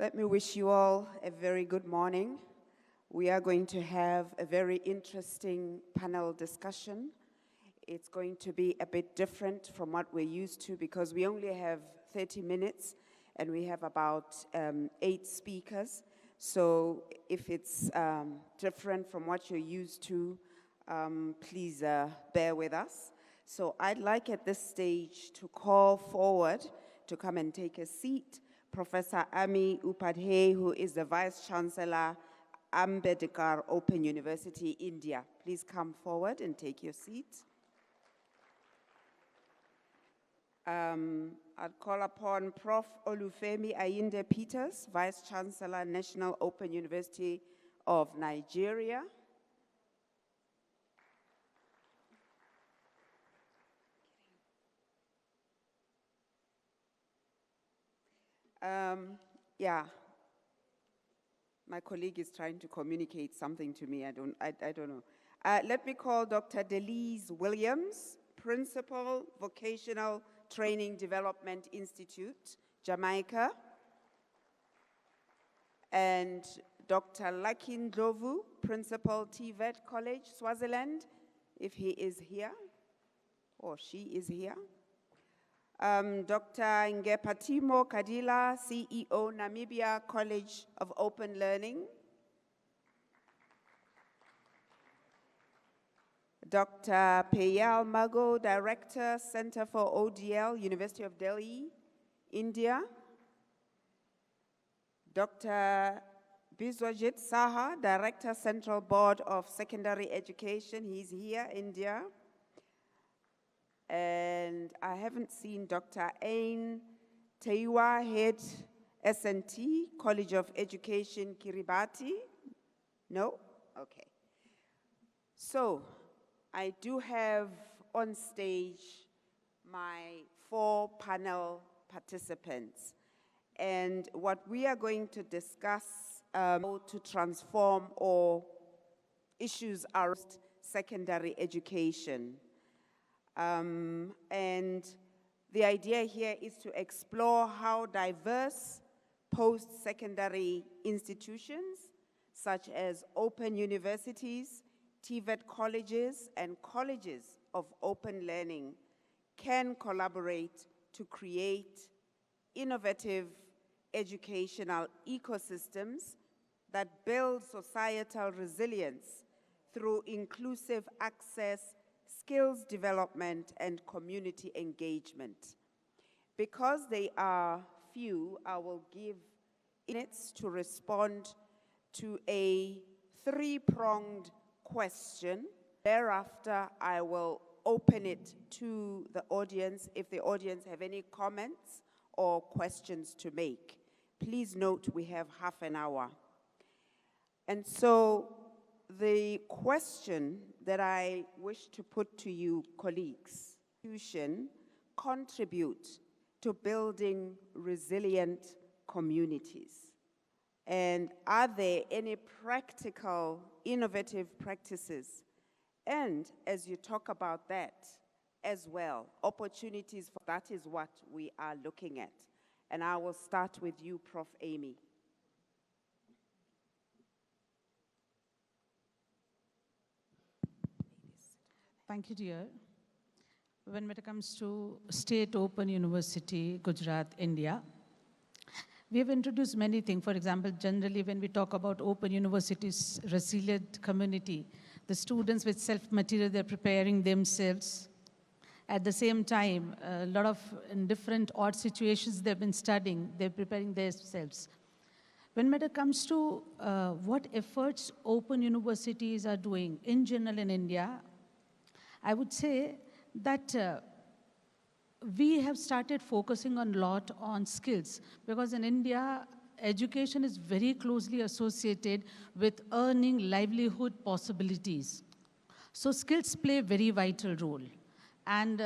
Let me wish you all a very good morning. We are going to have a very interesting panel discussion. It's going to be a bit different from what we're used to because we only have 30 minutes and we have about 8 speakers. So if it's different from what you're used to, please bear with us. So I'd like at this stage to call forward to come and take a seat Professor Ami Upadhyay, who is the Vice Chancellor, Ambedkar Open University, India. Please come forward and take your seat. I'd call upon Prof. Olufemi Ayinde Peters, Vice Chancellor, National Open University of Nigeria. My colleague is trying to communicate something to me. I don't know. Let me call Dr. Delise Williams, Principal, Vocational Training Development Institute, Jamaica. And Dr. Lakin Dlovu, Principal, TVET College, Swaziland, if he is here, or she is here. Dr. Ngepatimo Kadila, CEO, Namibia College of Open Learning. Dr. Payal Mago, Director, Center for ODL, University of Delhi, India. Dr. Biswajit Saha, Director, Central Board of Secondary Education, he's here, India. And I haven't seen Dr. Ain Teiwa, Head S&T, College of Education, Kiribati. No? Okay. So I do have on stage my 4 panel participants. And what we are going to discuss how to transform or issues around secondary education. And the idea here is to explore how diverse post-secondary institutions, such as open universities, TVET colleges, and colleges of open learning can collaborate to create innovative educational ecosystems that build societal resilience through inclusive access, skills development, and community engagement. Because they are few, I will give minutes to respond to a 3-pronged question. Thereafter, I will open it to the audience if the audience have any comments or questions to make. Please note we have half an hour. And so the question that I wish to put to you, colleagues, contribute to building resilient communities? And are there any practical, innovative practices? And as you talk about that as well, opportunities for that is what we are looking at. And I will start with you, Prof. Amy. Thank you, dear. When it comes to State Open University, Gujarat, India, we have introduced many things. For example, generally when we talk about open universities, resilient community, the students with self-material, they're preparing themselves. At the same time, a lot of in different odd situations they've been studying, they're preparing themselves. When it comes to what efforts open universities are doing in general in India, I would say that we have started focusing a lot on skills because in India, education is very closely associated with earning livelihood possibilities. So skills play a very vital role. And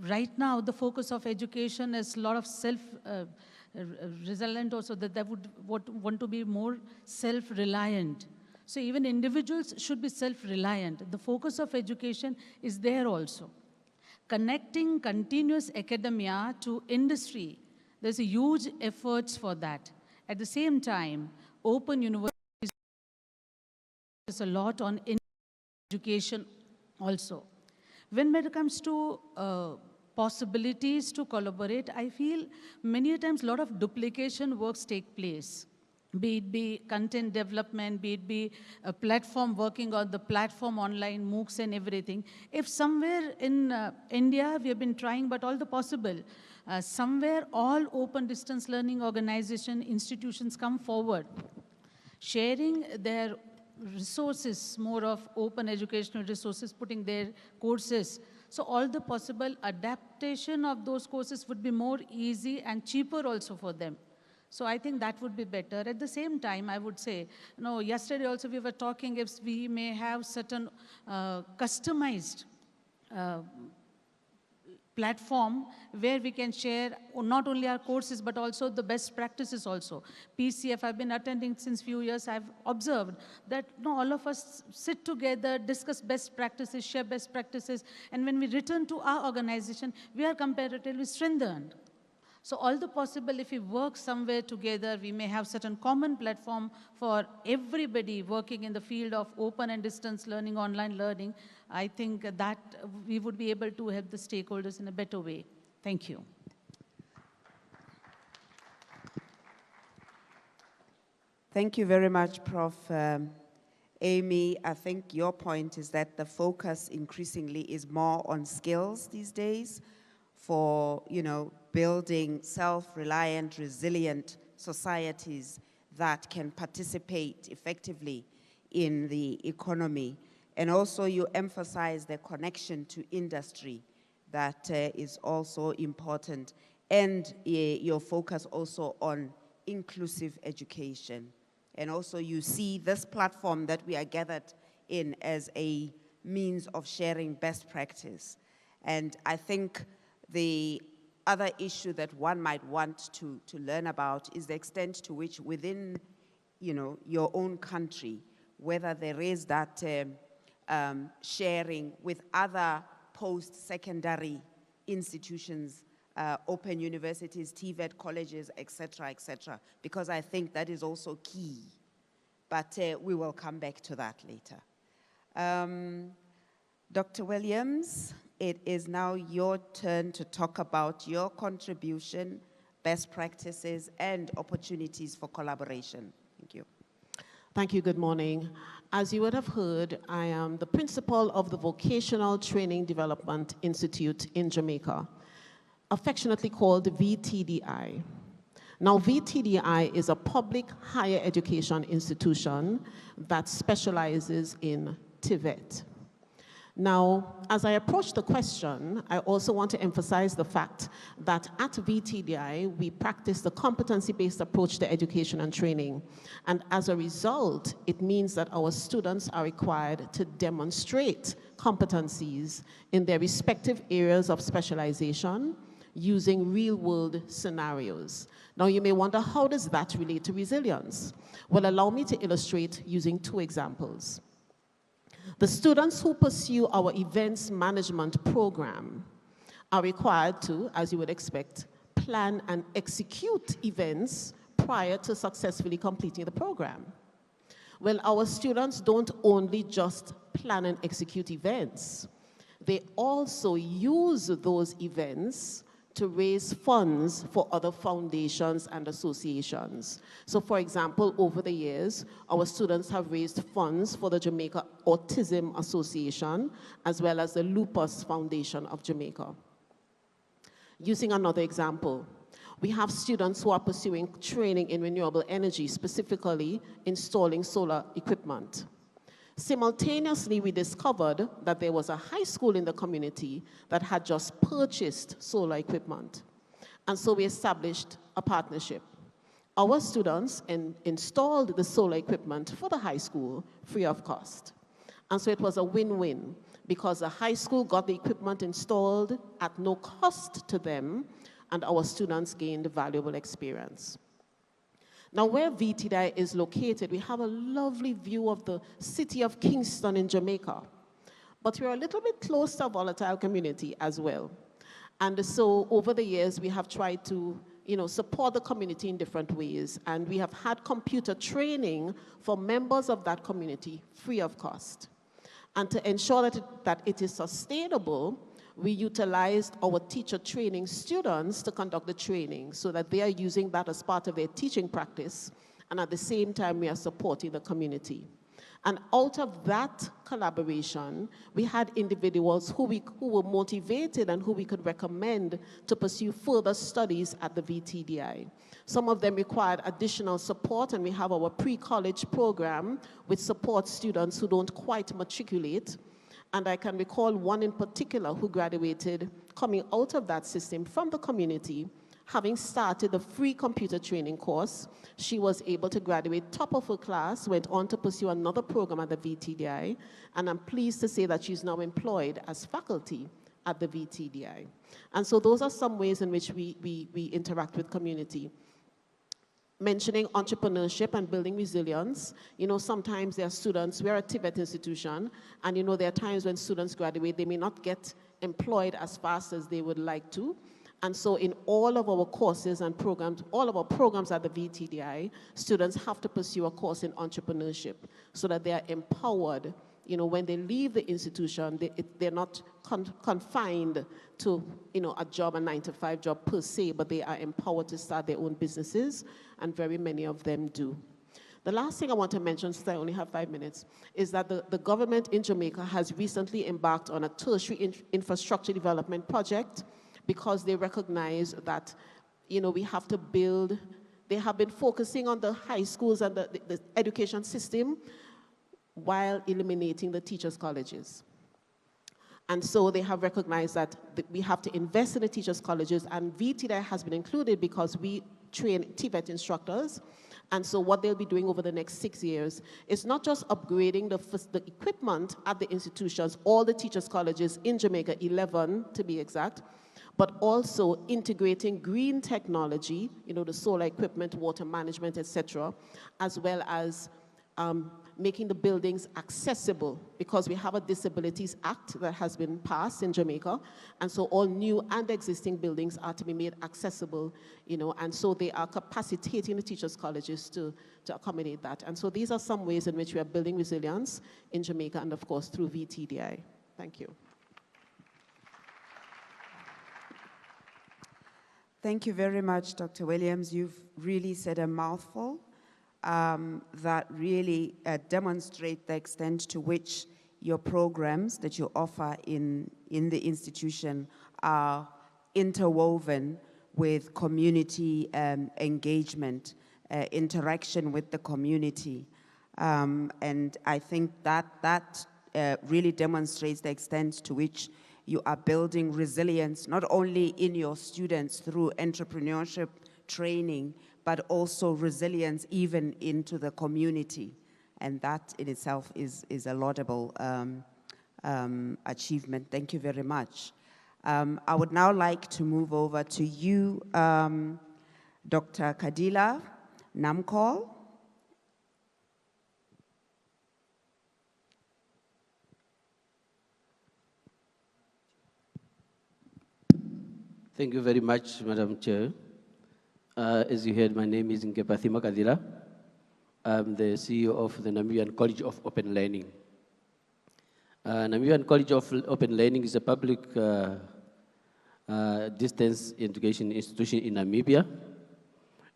right now, the focus of education is a lot of self-resilient also, that they would want to be more self-reliant. So even individuals should be self-reliant. The focus of education is there also. Connecting continuous academia to industry, there's a huge efforts for that. At the same time, open universities is a lot on education also. When it comes to possibilities to collaborate, I feel many times a lot of duplication works take place. Be it be content development, be it be a platform working on the platform online, MOOCs and everything. If somewhere in India, we have been trying, but all the possible, somewhere all open distance learning organization, institutions come forward, sharing their resources, more of open educational resources, putting their courses. So all the possible adaptation of those courses would be more easy and cheaper also for them. So I think that would be better. At the same time, I would say, yesterday also we were talking if we may have certain customized platform where we can share not only our courses, but also the best practices also. PCF, I've been attending since few years, I've observed that all of us sit together, discuss best practices, share best practices, and when we return to our organization, we are comparatively strengthened. So all the possible, if we work somewhere together, we may have certain common platform for everybody working in the field of open and distance learning, online learning. I think that we would be able to help the stakeholders in a better way. Thank you. Thank you very much, Prof. Amy. I think your point is that the focus increasingly is more on skills these days for, building self-reliant, resilient societies that can participate effectively in the economy. And also you emphasize the connection to industry that is also important, and your focus also on inclusive education. And also you see this platform that we are gathered in as a means of sharing best practice. And I think the other issue that one might want to learn about is the extent to which within, your own country, whether there is that sharing with other post-secondary institutions, open universities, TVET colleges, et cetera, because I think that is also key. But we will come back to that later. Dr. Williams, it is now your turn to talk about your contribution, best practices, and opportunities for collaboration. Thank you. Thank you. Good morning. As you would have heard, I am the principal of the Vocational Training Development Institute in Jamaica, affectionately called VTDI. Now, VTDI is a public higher education institution that specializes in TVET. Now, as I approach the question, I also want to emphasize the fact that at VTDI, we practice the competency-based approach to education and training. And as a result, it means that our students are required to demonstrate competencies in their respective areas of specialization using real-world scenarios. Now, you may wonder, how does that relate to resilience? Well, allow me to illustrate using two examples. The students who pursue our events management program are required to, as you would expect, plan and execute events prior to successfully completing the program. Well, our students don't only just plan and execute events, they also use those events to raise funds for other foundations and associations. So for example, over the years, our students have raised funds for the Jamaica Autism Association, as well as the Lupus Foundation of Jamaica. Using another example, we have students who are pursuing training in renewable energy, specifically installing solar equipment. Simultaneously, we discovered that there was a high school in the community that had just purchased solar equipment. And so we established a partnership. Our students installed the solar equipment for the high school free of cost. And so it was a win-win, because the high school got the equipment installed at no cost to them, and our students gained valuable experience. Now, where VTDI is located, we have a lovely view of the city of Kingston in Jamaica. But we're a little bit close to a volatile community as well. And so over the years, we have tried to support the community in different ways. And we have had computer training for members of that community free of cost. And to ensure that it is sustainable, we utilized our teacher training students to conduct the training so that they are using that as part of their teaching practice, and at the same time we are supporting the community. And out of that collaboration, we had individuals who were motivated and who we could recommend to pursue further studies at the VTDI. Some of them required additional support, and we have our pre-college program which supports students who don't quite matriculate. And I can recall one in particular who graduated coming out of that system from the community, having started the free computer training course. She was able to graduate top of her class, went on to pursue another program at the VTDI, and I'm pleased to say that she's now employed as faculty at the VTDI. And so those are some ways in which we interact with community. Mentioning entrepreneurship and building resilience, sometimes there are students, we're a TVET institution, and there are times when students graduate, they may not get employed as fast as they would like to. And so in all of our courses and programs, all of our programs at the VTDI, students have to pursue a course in entrepreneurship so that they are empowered. When they leave the institution, they're not confined to, a job, a 9-to-5 job per se, but they are empowered to start their own businesses, and very many of them do. The last thing I want to mention, since I only have 5 minutes, is that the government in Jamaica has recently embarked on a tertiary infrastructure development project because they recognize that, we have to build. They have been focusing on the high schools and the education system, while eliminating the teachers' colleges. And so they have recognized that we have to invest in the teachers' colleges, and VTDI has been included because we train TVET instructors. And so what they'll be doing over the next 6 years is not just upgrading the equipment at the institutions, all the teachers' colleges in Jamaica, 11 to be exact, but also integrating green technology, the solar equipment, water management, etc., as well as making the buildings accessible, because we have a Disabilities Act that has been passed in Jamaica, and so all new and existing buildings are to be made accessible, and so they are capacitating the teachers' colleges to accommodate that. And so these are some ways in which we are building resilience in Jamaica, and of course through VTDI. Thank you. Thank you very much, Dr. Williams. You've really said a mouthful. That really demonstrate the extent to which your programs that you offer in the institution are interwoven with community engagement, interaction with the community. And I think that really demonstrates the extent to which you are building resilience, not only in your students through entrepreneurship training, but also resilience even into the community. And that in itself is a laudable achievement. Thank you very much. I would now like to move over to you, Dr. Kadila Namkol. Thank you very much, Madam Chair. As you heard, my name is Nkepathima Kadila. I'm the CEO of the Namibian College of Open Learning. Namibian College of Open Learning is a public distance education institution in Namibia,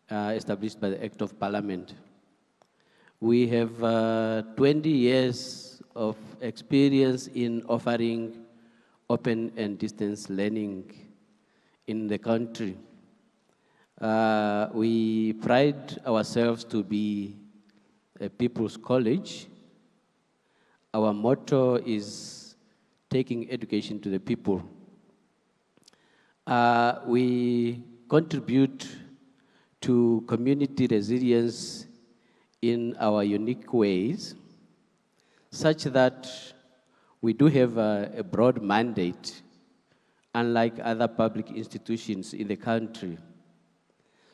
established by the Act of Parliament. We have 20 years of experience in offering open and distance learning in the country. We pride ourselves to be a people's college. Our motto is taking education to the people. We contribute to community resilience in our unique ways, such that we do have a broad mandate, unlike other public institutions in the country.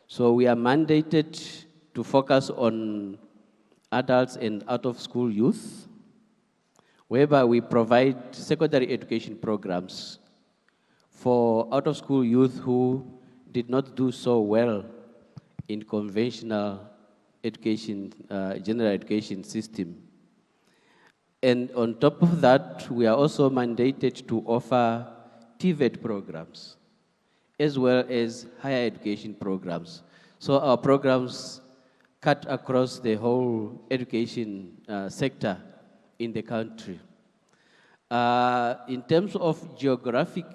So we are mandated to focus on adults and out-of-school youth, whereby we provide secondary education programs for out-of-school youth who did not do so well in conventional education, general education system. And on top of that, we are also mandated to offer TVET programs, as well as higher education programs. So our programs cut across the whole education sector in the country. In terms of geographic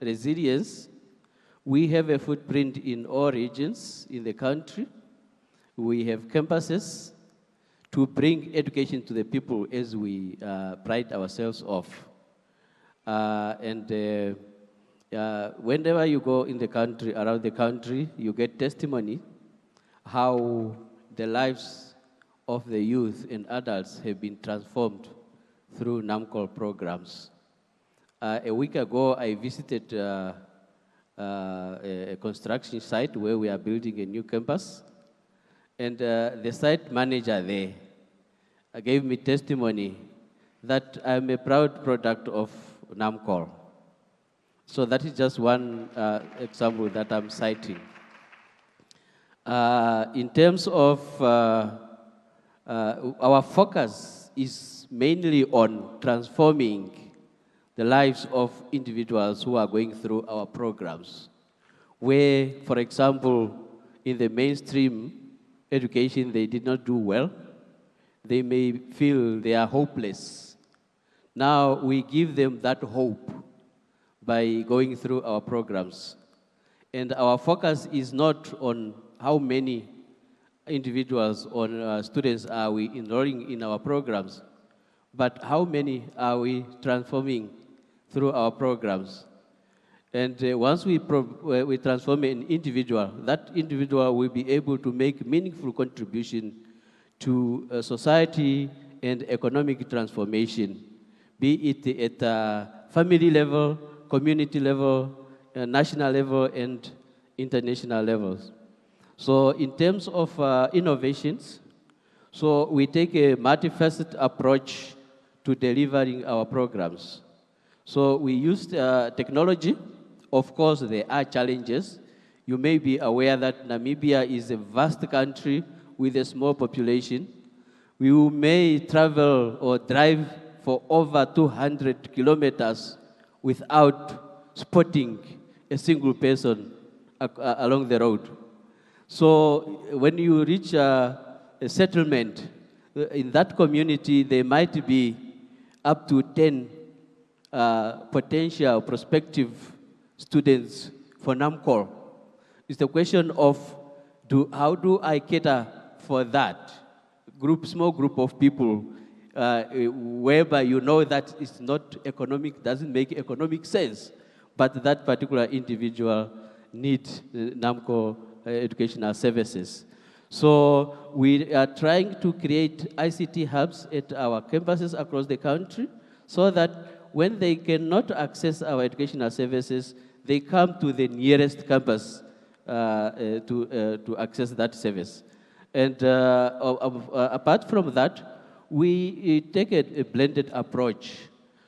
resilience, we have a footprint in all regions in the country. We have campuses to bring education to the people as we pride ourselves of. Whenever you go in the country, around the country, you get testimony how the lives of the youth and adults have been transformed through NAMCOL programs. A week ago, I visited a construction site where we are building a new campus, and the site manager there gave me testimony that I'm a proud product of NAMCOL. So that is just one example that I'm citing. In terms of our focus is mainly on transforming the lives of individuals who are going through our programs, where, for example, in the mainstream education, they did not do well. They may feel they are hopeless. Now we give them that hope by going through our programs. And our focus is not on how many individuals or students are we enrolling in our programs, but how many are we transforming through our programs. And once we transform an individual, that individual will be able to make meaningful contribution to society and economic transformation, be it at family level, community level, national level, and international levels. So in terms of innovations, so we take a multifaceted approach to delivering our programs. So we use technology. Of course, there are challenges. You may be aware that Namibia is a vast country with a small population. We may travel or drive for over 200 kilometers without spotting a single person along the road. So when you reach a settlement, in that community, there might be up to 10 potential prospective students for NAMCOL. It's the question of how do I cater for that small group of people whereby you know that it's not economic, doesn't make economic sense, but that particular individual needs NAMCOL educational services. So we are trying to create ICT hubs at our campuses across the country so that when they cannot access our educational services, they come to the nearest campus to access that service. And apart from that, we take a blended approach.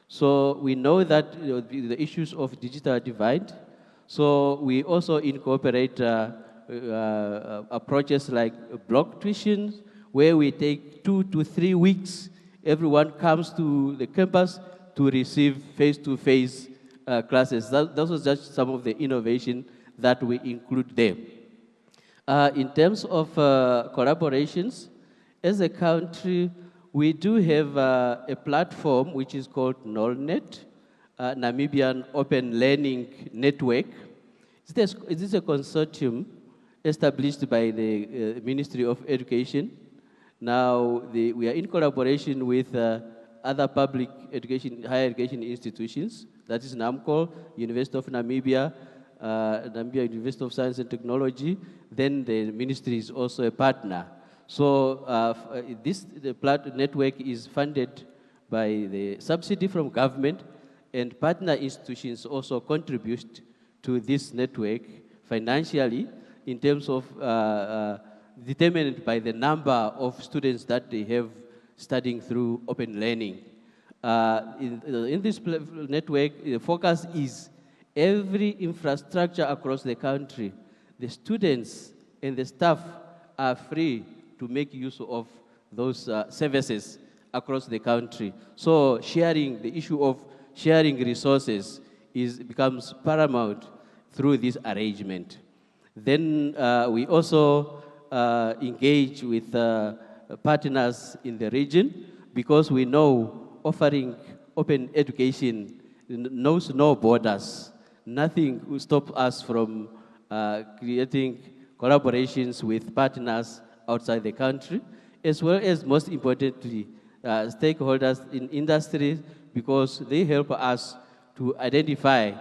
So we know that the issues of digital divide, so we also incorporate approaches like block tuition, where we take 2 to 3 weeks. Everyone comes to the campus to receive face-to-face classes. Those are just some of the innovation that we include there. In terms of collaborations, as a country, we do have a platform which is called NOLNet, Namibian Open Learning Network. It is a consortium established by the Ministry of Education. Now, we are in collaboration with other public education, higher education institutions. That is NAMCOL, University of Namibia, Namibia University of Science and Technology. Then the ministry is also a partner. So the network is funded by the subsidy from government, and partner institutions also contribute to this network financially in terms of determined by the number of students that they have studying through open learning. In this network, the focus is every infrastructure across the country, the students and the staff are free to make use of those services across the country. So sharing, the issue of sharing resources becomes paramount through this arrangement. Then we also engage with partners in the region, because we know offering open education knows no borders. Nothing will stop us from creating collaborations with partners outside the country, as well as, most importantly, stakeholders in industry, because they help us to identify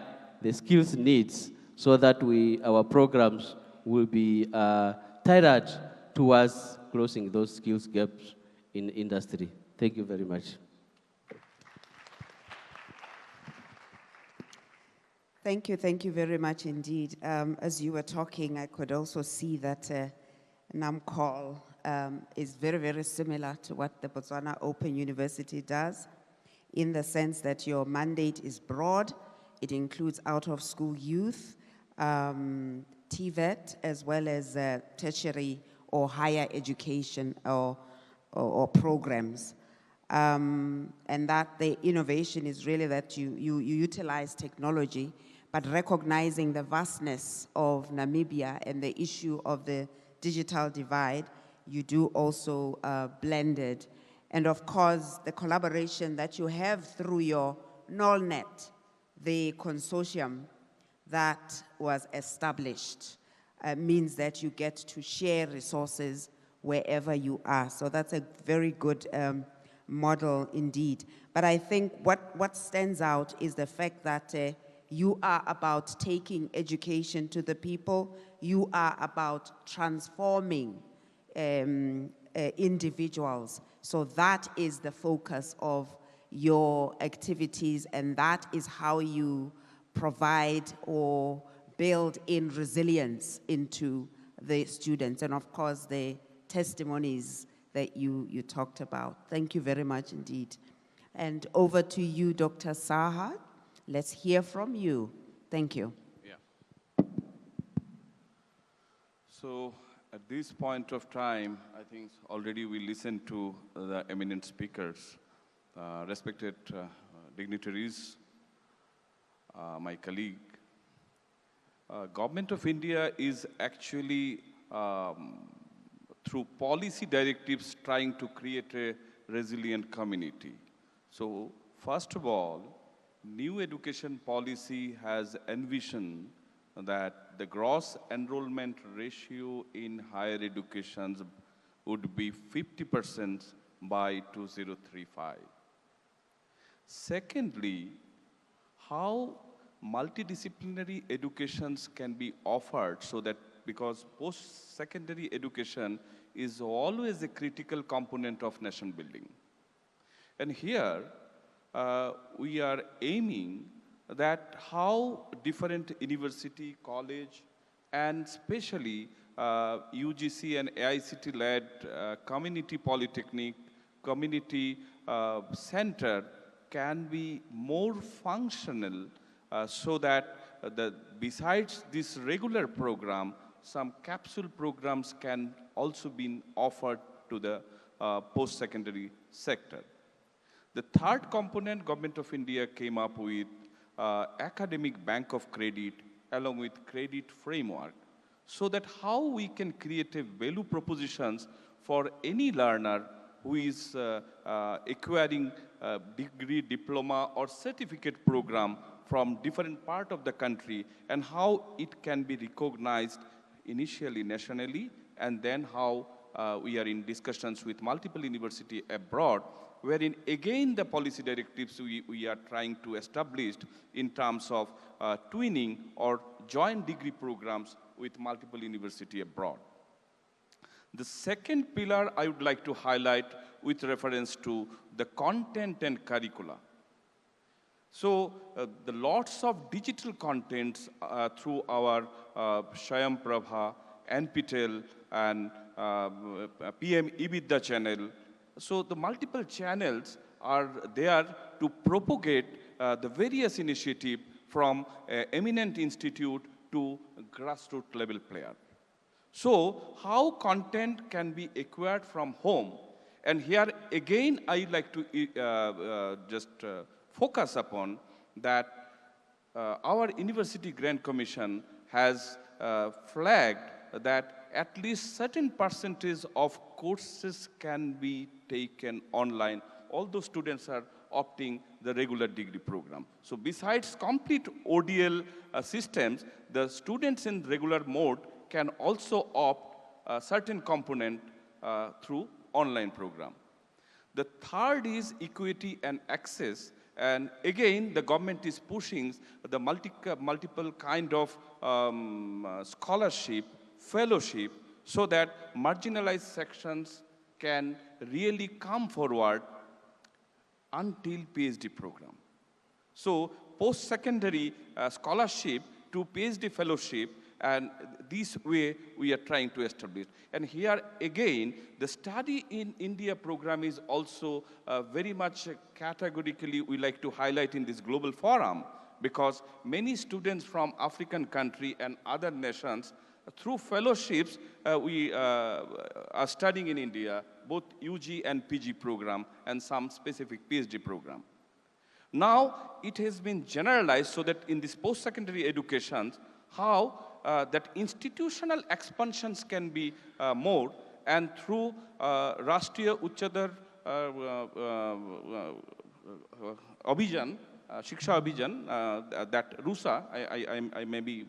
the skills needs so that our programs will be tailored towards closing those skills gaps in industry. Thank you very much. Thank you very much indeed. As you were talking, I could also see that NAMCOL is very, very similar to what the Botswana Open University does, in the sense that your mandate is broad. It includes out-of-school youth, TVET, as well as tertiary or higher education or programs. And that the innovation is really that you utilize technology, but recognizing the vastness of Namibia and the issue of the digital divide, you do also blend it. And of course, the collaboration that you have through your NOLNet, the consortium that was established, means that you get to share resources wherever you are. So that's a very good model indeed. But I think what stands out is the fact that you are about taking education to the people. You are about transforming individuals. So that is the focus of your activities, and that is how you provide or build in resilience into the students, and of course the testimonies that you talked about. Thank you very much indeed. And over to you, Dr. Saha. Let's hear from you. Thank you. Yeah. So at this point of time, I think already we listened to the eminent speakers, respected dignitaries, my colleague. Government of India is actually, through policy directives, trying to create a resilient community. So first of all, new education policy has envisioned that the gross enrollment ratio in higher education would be 50% by 2035. Secondly, how multidisciplinary educations can be offered, so that, because post-secondary education is always a critical component of nation building. And here, we are aiming that how different university, college, and especially UGC and AICT-led community polytechnic, community center can be more functional, so that besides this regular program, some capsule programs can also be offered to the post-secondary sector. The third component, Government of India came up with academic bank of credit along with credit framework, so that how we can create a value propositions for any learner who is acquiring a degree, diploma, or certificate program from different part of the country, and how it can be recognized initially nationally, and then how we are in discussions with multiple universities abroad, wherein again the policy directives we are trying to establish in terms of twinning or joint degree programs with multiple universities abroad. The second pillar I would like to highlight with reference to the content and curricula. So the lots of digital contents through our Shayam Prabha, NPTEL, and PM Ibidda channel. So the multiple channels are there to propagate the various initiatives from eminent institute to grassroots level player. So how content can be acquired from home? And here again, I'd like to just focus upon that our University Grant Commission has flagged that at least certain percentage of courses can be taken online, although students are opting the regular degree program. So besides complete ODL systems, the students in regular mode can also opt a certain component through online program. The third is equity and access. And again, the government is pushing the multiple kind of scholarship, fellowship, so that marginalized sections can really come forward until PhD program. So post-secondary scholarship to PhD fellowship, and this way we are trying to establish. And here again, the study in India program is also very much categorically we like to highlight in this global forum, because many students from African country and other nations through fellowships we are studying in India, both UG and PG program and some specific PhD program. Now it has been generalized so that in this post-secondary education, how that institutional expansions can be more, and through Rashtriya Uchchadar Abhijan, Shiksha Abhijan, that RUSA, I may be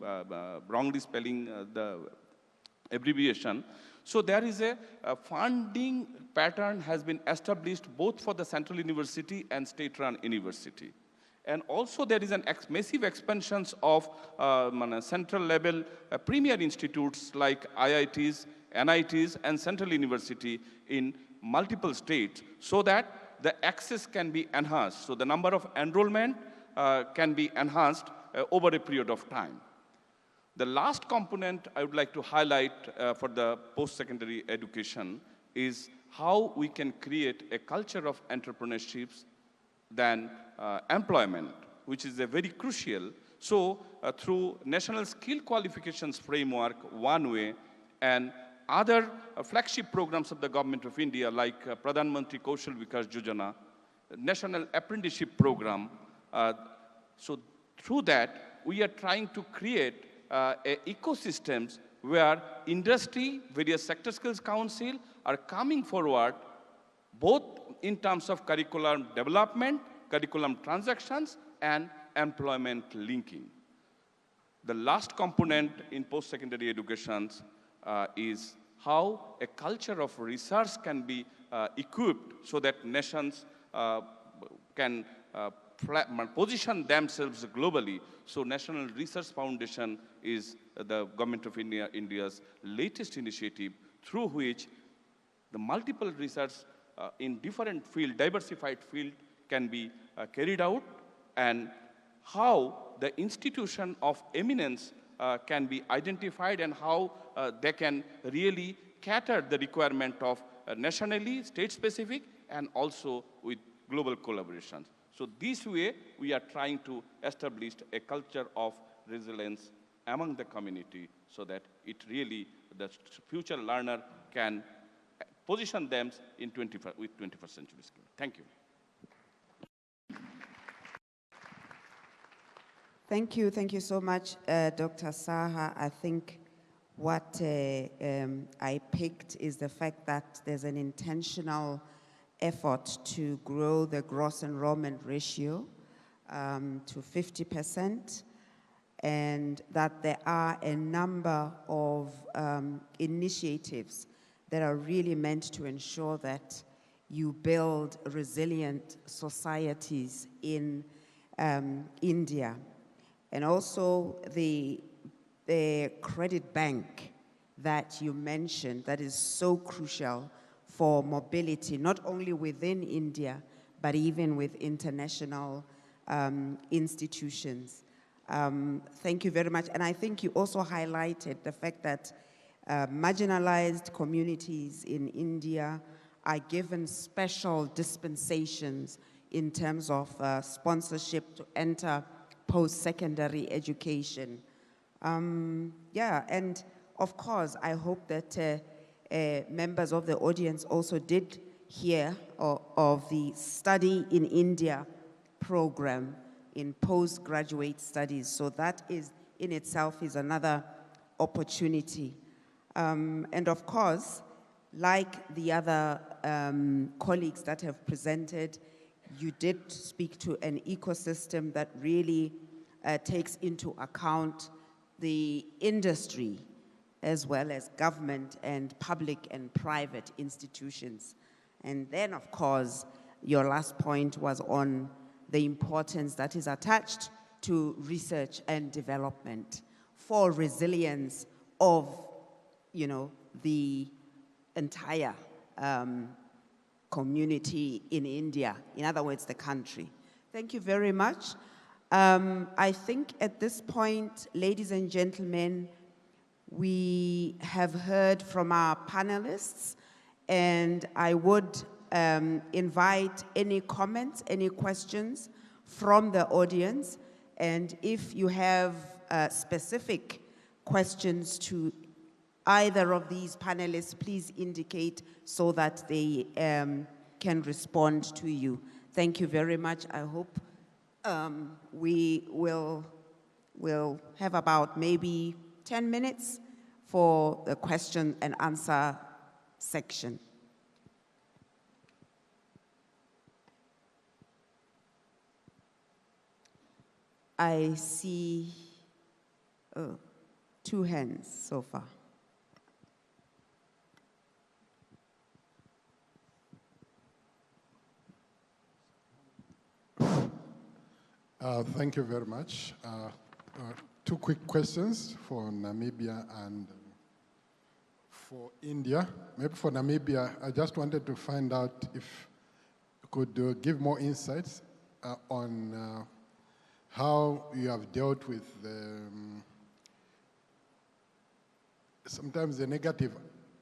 wrongly spelling the abbreviation. So there is a funding pattern has been established both for the central university and state-run university. And also there is an massive expansions of central level premier institutes like IITs, NITs, and central university in multiple states, so that the access can be enhanced. So the number of enrollment can be enhanced over a period of time. The last component I would like to highlight for the post-secondary education is how we can create a culture of entrepreneurships than employment, which is a very crucial. So through National Skill Qualifications Framework, one way, and other flagship programs of the Government of India like Pradhan Mantri Kaushal Vikas Yojana, National Apprenticeship Program. So through that, we are trying to create ecosystems where industry, various sector skills council are coming forward both in terms of curriculum development, curriculum transactions, and employment linking. The last component in post-secondary education is how a culture of research can be equipped so that nations can position themselves globally. So National Research Foundation is the Government of India's latest initiative through which the multiple research in different field, diversified field can be carried out, and how the institution of eminence can be identified and how they can really cater the requirement of nationally, state-specific, and also with global collaborations. So this way, we are trying to establish a culture of resilience among the community so that it really, the future learner can position them in 21st century skills. Thank you. Thank you so much, Dr. Saha. I think what I picked is the fact that there's an intentional effort to grow the gross enrollment ratio to 50%, and that there are a number of initiatives that are really meant to ensure that you build resilient societies in India. And also the credit bank that you mentioned, that is so crucial for mobility, not only within India, but even with international institutions. Thank you very much. And I think you also highlighted the fact that marginalized communities in India are given special dispensations in terms of sponsorship to enter post-secondary education. Yeah, and of course, I hope that members of the audience also did hear of the Study in India program in postgraduate studies. So that is in itself is another opportunity. And of course, like the other colleagues that have presented, you did speak to an ecosystem that really takes into account the industry as well as government and public and private institutions. And then, of course, your last point was on the importance that is attached to research and development for resilience of, the entire community in India, in other words, the country. Thank you very much. I think at this point, ladies and gentlemen, we have heard from our panelists, and I would invite any comments, any questions from the audience. And if you have specific questions to either of these panelists, please indicate so that they can respond to you. Thank you very much. I hope we will have about maybe 10 minutes for the question and answer section. I see 2 hands so far. Thank you very much. 2 quick questions for Namibia and for India. Maybe for Namibia, I just wanted to find out if you could give more insights on how you have dealt with sometimes the negative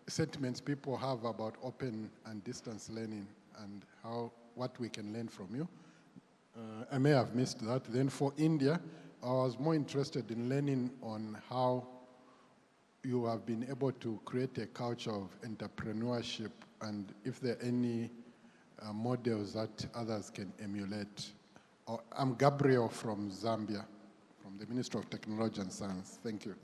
sentiments people have about open and distance learning and what we can learn from you. I may have missed that. Then for India, I was more interested in learning on how you have been able to create a culture of entrepreneurship and if there are any models that others can emulate. I'm Gabriel from Zambia, from the Ministry of Technology and Science. Thank you.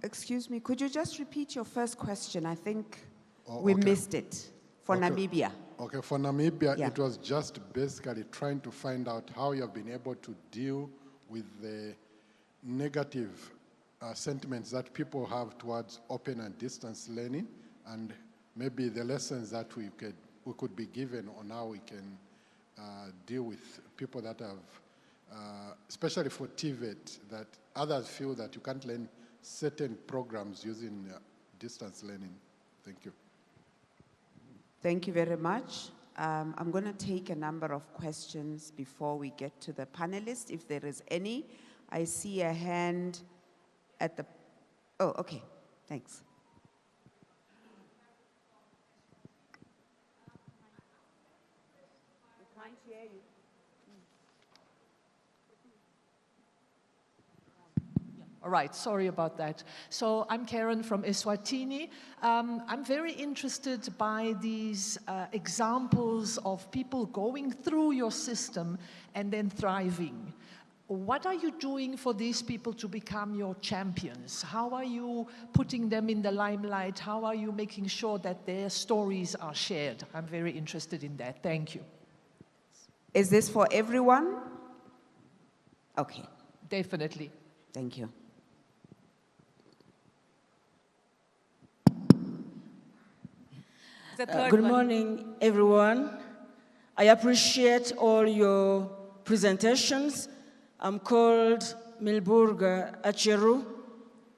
Excuse me, could you just repeat your first question? I think we missed it for Namibia. Okay, for Namibia, Yeah. it was just basically trying to find out how you have been able to deal with the negative sentiments that people have towards open and distance learning, and maybe the lessons that we could be given on how we can deal with people that have, especially for TVET, that others feel that you can't learn certain programs using distance learning. Thank you. Thank you very much. I'm going to take a number of questions before we get to the panelists, if there is any. I see a hand at the, oh, okay, thanks. We can't hear you. All right, sorry about that. So I'm Karen from Eswatini. I'm very interested by these examples of people going through your system and then thriving. What are you doing for these people to become your champions? How are you putting them in the limelight? How are you making sure that their stories are shared? I'm very interested in that. Thank you. Is this for everyone? Okay. Definitely. Thank you. Good morning, everyone. I appreciate all your presentations. I'm called Milburga Acheru.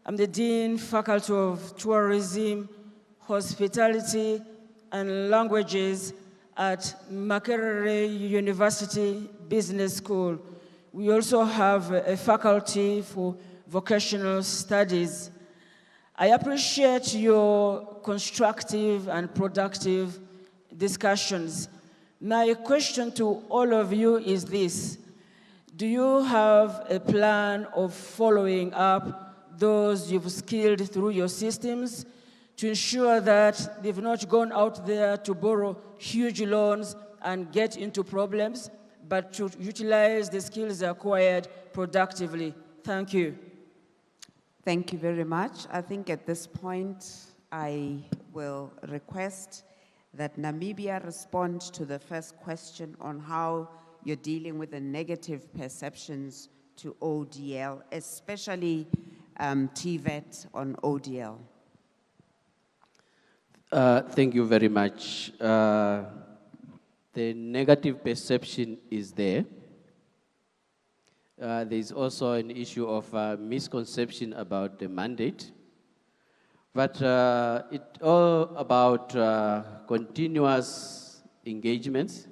I'm the Dean, Faculty of Tourism, Hospitality, and Languages at Makerere University Business School. We also have a faculty for vocational studies. I appreciate your constructive and productive discussions. My question to all of you is this. Do you have a plan of following up those you've skilled through your systems to ensure that they've not gone out there to borrow huge loans and get into problems, but to utilize the skills acquired productively? Thank you. Thank you very much. I think at this point, I will request that Namibia respond to the first question on how you're dealing with the negative perceptions to ODL, especially TVET on ODL. Thank you very much. The negative perception is there. There's also an issue of misconception about the mandate. But it's all about continuous engagements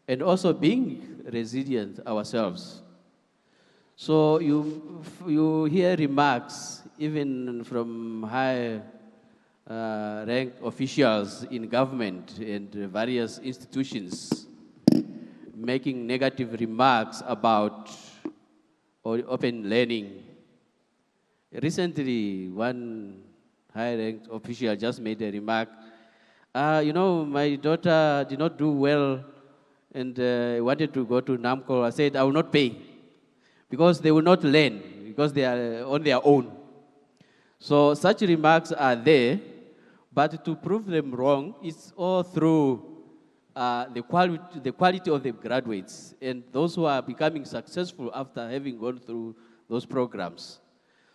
and also being resilient ourselves. So you hear remarks even from high ranked officials in government and various institutions making negative remarks about open learning. Recently, one high-ranked official just made a remark, you know, my daughter did not do well and wanted to go to NAMCO. I said, I will not pay because they will not learn, because they are on their own. So such remarks are there, but to prove them wrong, it's all through the quality of the graduates and those who are becoming successful after having gone through those programs.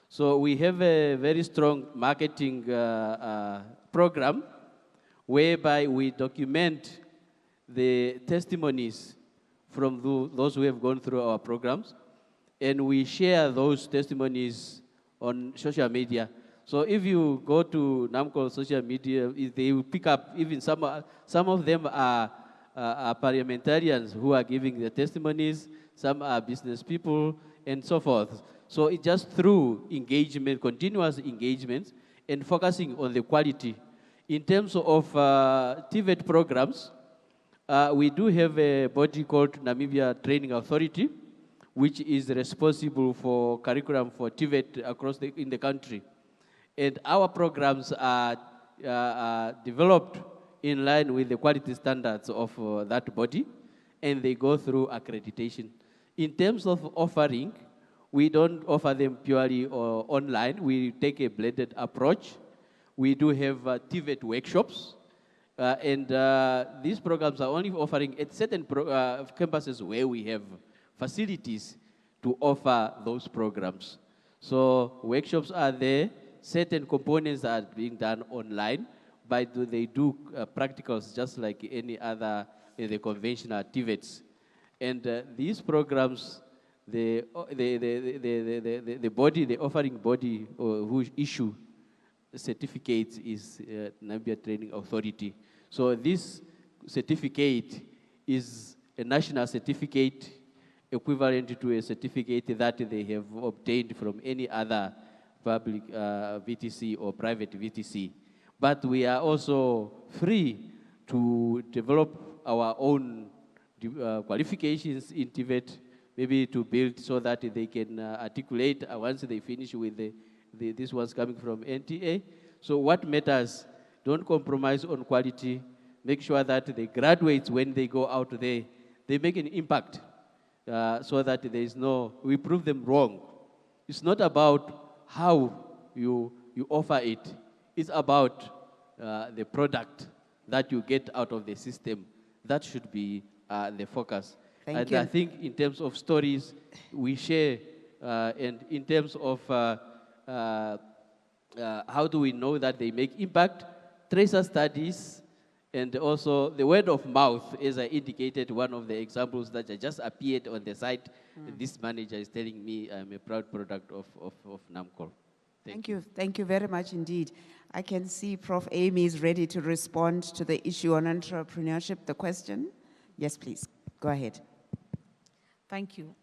So we have a very strong marketing program whereby we document the testimonies from those who have gone through our programs, and we share those testimonies on social media. So if you go to NAMCO social media, they will pick up, even some of them are parliamentarians who are giving the testimonies, some are business people, and so forth. So it's just through engagement, continuous engagement, and focusing on the quality. In terms of TVET programs, we do have a body called Namibia Training Authority, which is responsible for curriculum for TVET in the country. And our programs are developed in line with the quality standards of that body, and they go through accreditation. In terms of offering, we don't offer them purely online. We take a blended approach. We do have TVET workshops, and these programs are only offering at certain campuses where we have facilities to offer those programs. So workshops are there. Certain components are being done online, but they do practicals just like any other the conventional TVETs. And these programs, the offering body who issue certificates is Namibia Training Authority. So this certificate is a national certificate equivalent to a certificate that they have obtained from any other public VTC or private VTC. But we are also free to develop our own qualifications in TVET, maybe to build so that they can articulate once they finish with this one's coming from NTA. So what matters, don't compromise on quality, make sure that the graduates, when they go out there, they make an impact so that there is we prove them wrong. It's not about how you offer it. It's about the product that you get out of the system. That should be the focus. Thank you. I think in terms of stories, we share, and in terms of how do we know that they make impact, tracer studies, and also the word of mouth, as I indicated, one of the examples that just appeared on the site. This manager is telling me I'm a proud product of NAMCO. Thank you. Thank you very much indeed. I can see Prof. Amy is ready to respond to the issue on entrepreneurship, the question. Yes, please, go ahead. Thank you.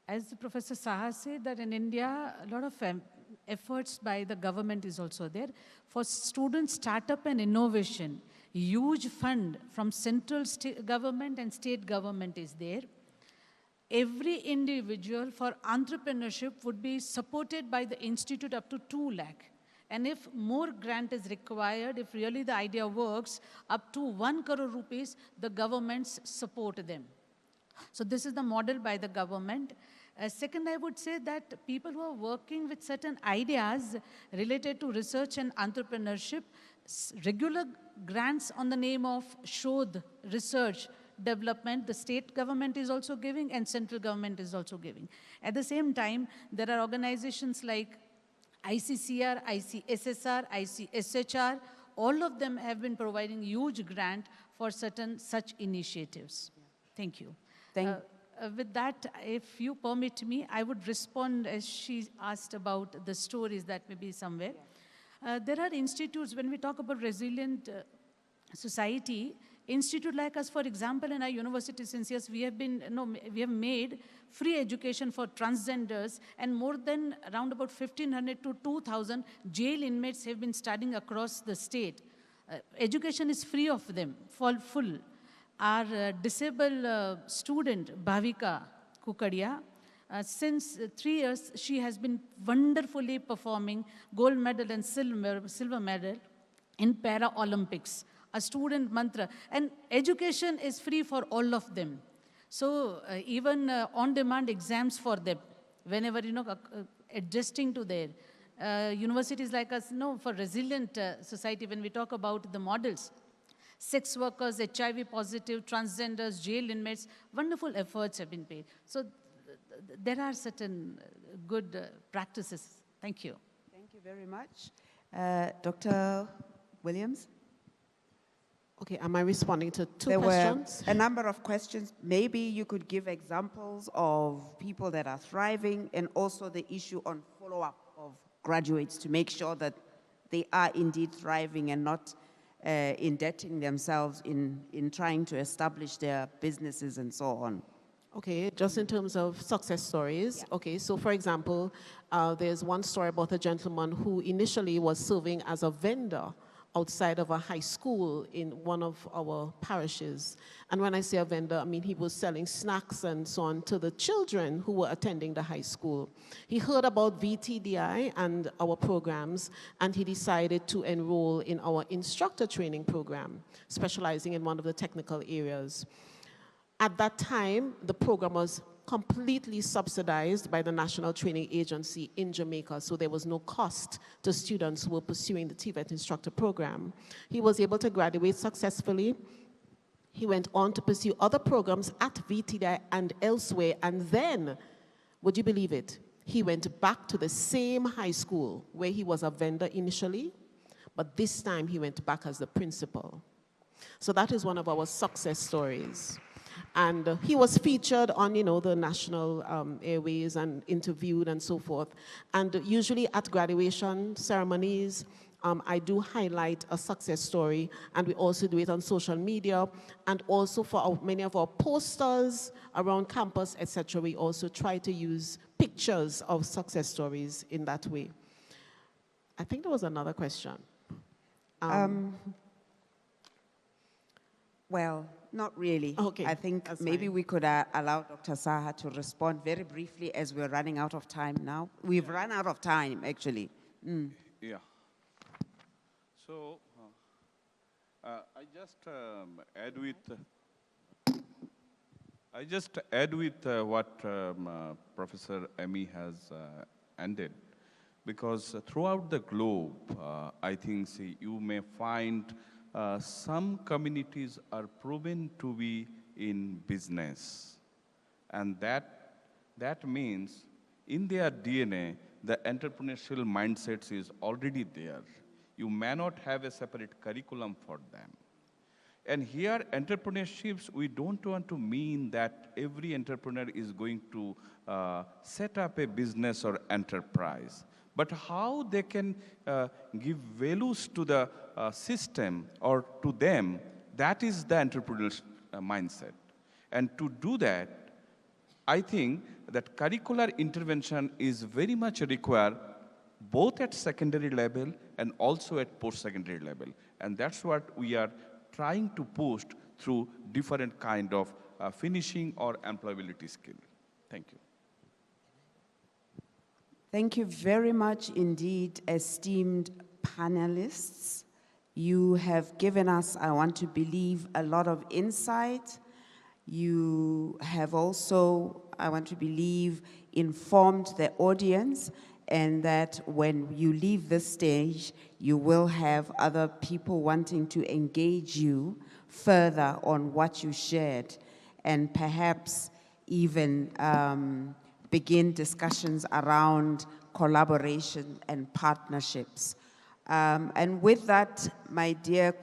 As Professor Saha said, that in India, a lot of efforts by the government is also there. For student startup and innovation, huge fund from central government and state government is there. every individual for entrepreneurship would be supported by the institute up to 2 lakh. And if more grant is required, if really the idea works, up to 1 crore rupees, the governments support them. So this is the model by the government. Second, I would say that people who are working with certain ideas related to research and entrepreneurship, regular grants on the name of Shodh, research, development, the state government is also giving and central government is also giving. At the same time, there are organizations like ICCR, ICSSR, ICSHR, all of them have been providing huge grant for certain such initiatives. Thank you. With that, if you permit me, I would respond as she asked about the stories that may be somewhere. There are institutes, when we talk about resilient society, institute like us, for example, in our university since years, we have made free education for transgenders, and more than around about 1,500 to 2,000 jail inmates have been studying across the state. Education is free of them, full. Our disabled student, Bhavika Kukadia, since 3 years, she has been wonderfully performing gold medal and silver medal in Para-Olympics, a student mantra. And education is free for all of them. So even on-demand exams for them, whenever, adjusting to their universities like us, for resilient society, when we talk about the models, sex workers, HIV positive, transgenders, jail inmates, wonderful efforts have been paid. So there are certain good practices. Thank you. Thank you very much. Dr. Williams? Okay, am I responding to two There questions? were a number of questions. Maybe you could give examples of people that are thriving and also the issue on follow-up of graduates to make sure that they are indeed thriving and not indebting themselves in trying to establish their businesses and so on. Okay, just in terms of success stories. Yeah. Okay, so for example, there's one story about a gentleman who initially was serving as a vendor outside of a high school in one of our parishes. And when I say a vendor, I mean he was selling snacks and so on to the children who were attending the high school. He heard about VTDI and our programs, and he decided to enroll in our instructor training program, specializing in one of the technical areas. At that time, the program was completely subsidized by the National Training Agency in Jamaica, so there was no cost to students who were pursuing the TVET instructor program. He was able to graduate successfully. He went on to pursue other programs at VTDI and elsewhere, and then, would you believe it, he went back to the same high school where he was a vendor initially, but this time he went back as the principal. So that is one of our success stories. And he was featured on, the national airways and interviewed and so forth. And usually at graduation ceremonies, I do highlight a success story, and we also do it on social media, and also for many of our posters around campus, etc. We also try to use pictures of success stories in that way. I think there was another question. Well, not really. Okay, I think maybe we could allow Dr. Saha to respond very briefly as we're running out of time now. We've run out of time, actually. Yeah. So, I just add with what Professor Amy has ended, because throughout the globe, I think you may find some communities are proven to be in business, and that means in their DNA, the entrepreneurial mindset is already there. You may not have a separate curriculum for them. And here, entrepreneurships, we don't want to mean that every entrepreneur is going to set up a business or enterprise, but how they can give values to the system or to them, that is the entrepreneurial mindset. And to do that, I think that curricular intervention is very much required both at secondary level and also at post-secondary level. And that's what we are trying to post through different kind of finishing or employability skill. Thank you. Thank you very much indeed, esteemed panelists. You have given us, I want to believe, a lot of insight. You have also, I want to believe, informed the audience, and that when you leave this stage, you will have other people wanting to engage you further on what you shared, and perhaps even begin discussions around collaboration and partnerships. And with that, my dear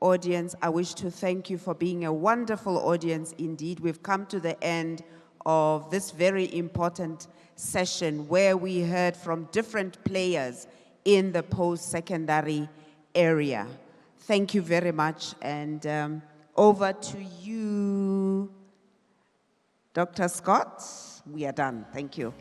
audience, I wish to thank you for being a wonderful audience indeed. We've come to the end of this very important session where we heard from different players in the post-secondary area. Thank you very much, and over to you, Dr. Scott. We are done. Thank you.